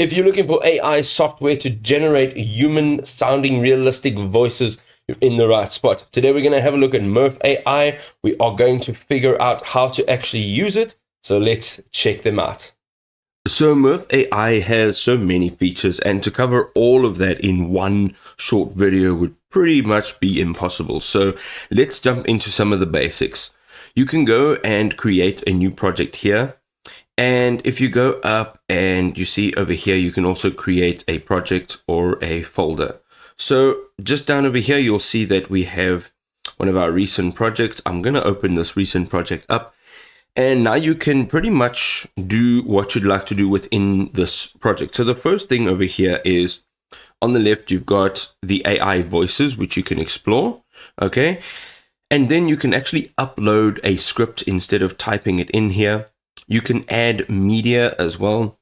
If you're looking for AI software to generate human sounding realistic voices, you're in the right spot. Today we're going to have a look at Murf AI. We are going to figure out how to actually use it. So let's check them out. So Murf AI has so many features, and to cover all of that in one short video would pretty much be impossible. So let's jump into some of the basics. You can go and create a new project here. And if you go up and you see over here, you can also create a project or a folder. So just down over here, you'll see that we have one of our recent projects. I'm going to open this recent project up. And now you can pretty much do what you'd like to do within this project. So the first thing over here is on the left, you've got the AI voices, which you can explore. Okay. And then you can actually upload a script instead of typing it in here. You can add media as well,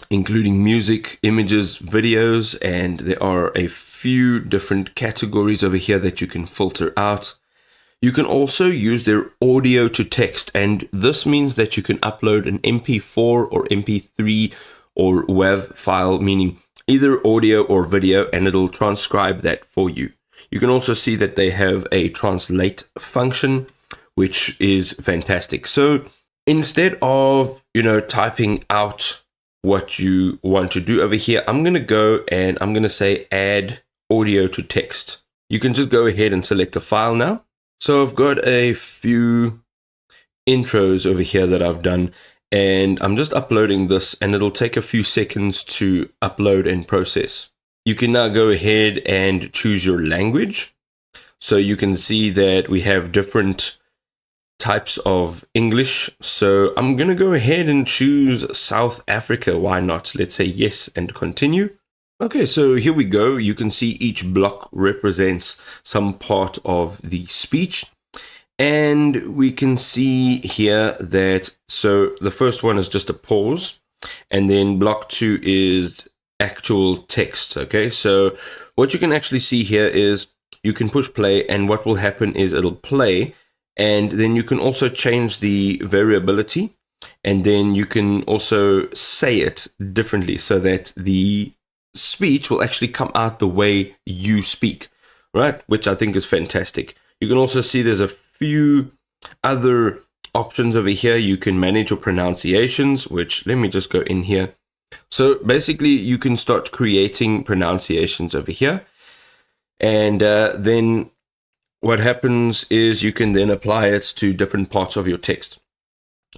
including music, images, videos, and there are a few different categories over here that you can filter out. You can also use their audio to text, and this means that you can upload an MP4 or MP3 or WAV file, meaning either audio or video, and it'll transcribe that for you. You can also see that they have a translate function, which is fantastic. So instead of, typing out what you want to do over here, I'm going to go and I'm going to say add audio to text. You can just go ahead and select a file now. So I've got a few intros over here that I've done, and I'm just uploading this, and it'll take a few seconds to upload and process. You can now go ahead and choose your language. So you can see that we have different types of English. So I'm going to go ahead and choose South Africa. Why not? Let's say yes and continue. Okay, so here we go. You can see each block represents some part of the speech. And we can see here that, so the first one is just a pause. And then block 2 is actual text. Okay, so what you can actually see here is you can push play, and what will happen is it'll play. And then you can also change the variability, and then you can also say it differently so that the speech will actually come out the way you speak, right? Which I think is fantastic. You can also see there's a few other options over here. You can manage your pronunciations, which let me just go in here. So basically you can start creating pronunciations over here, and then what happens is you can then apply it to different parts of your text.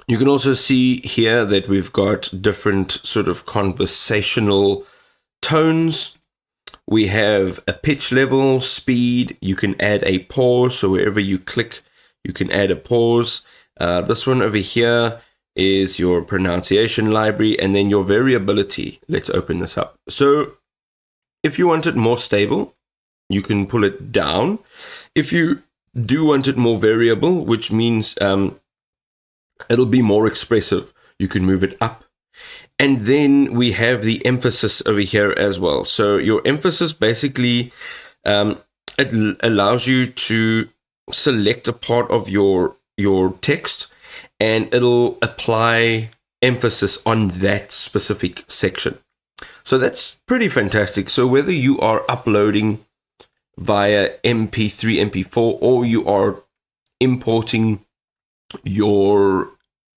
You can also see here that we've got different sort of conversational tones. We have a pitch level, speed. You can add a pause. So wherever you click, you can add a pause. This one over here is your pronunciation library, and then your variability. Let's open this up. So if you want it more stable, you can pull it down. If you do want it more variable, which means it'll be more expressive, you can move it up. And then we have the emphasis over here as well. So your emphasis basically, it allows you to select a part of your text, and it'll apply emphasis on that specific section. So that's pretty fantastic. So whether you are uploading via MP3, MP4, or you are importing your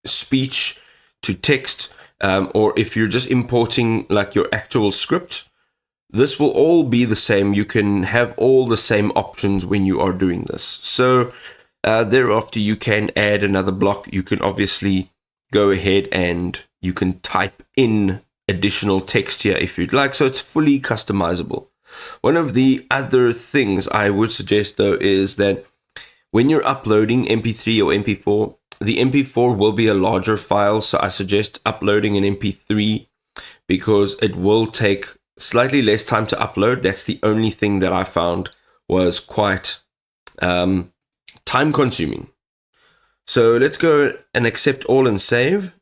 speech to text, or if you're just importing like your actual script, this will all be the same. You can have all the same options when you are doing this. So thereafter you can add another block. You can obviously go ahead and you can type in additional text here if you'd like. So it's fully customizable. One of the other things I would suggest though is that when you're uploading MP3 or MP4, the MP4 will be a larger file. So I suggest uploading an MP3 because it will take slightly less time to upload. That's the only thing that I found was quite time consuming. So let's go and accept all and save.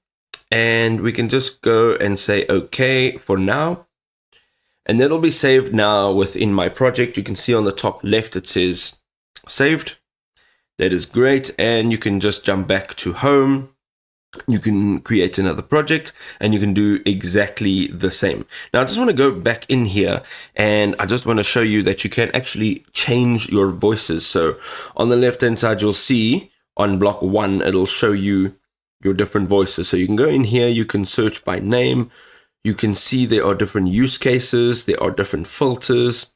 And we can just go and say okay for now. And that'll be saved now within my project. You can see on the top left it says saved. That is great. And you can just jump back to home. you can create another project and you can do exactly the same. Now, I just want to go back in here and I just want to show you that you can actually change your voices. So on the left hand side, you'll see on block 1, it'll show you your different voices. So you can go in here, you can search by name. You can see there are different use cases, there are different filters.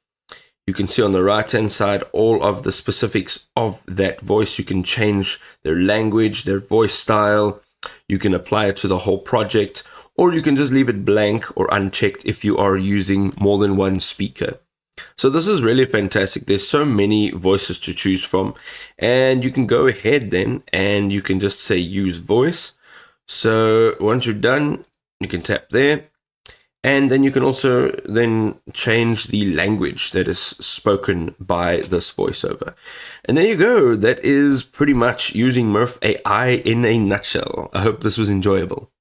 You can see on the right hand side all of the specifics of that voice. You can change their language, their voice style. You can apply it to the whole project, or you can just leave it blank or unchecked if you are using more than one speaker. So this is really fantastic. There's so many voices to choose from, and you can go ahead then and you can just say use voice. So once you're done, you can tap there, and then you can also then change the language that is spoken by this voiceover. And there you go. That is pretty much using Murf AI in a nutshell. I hope this was enjoyable.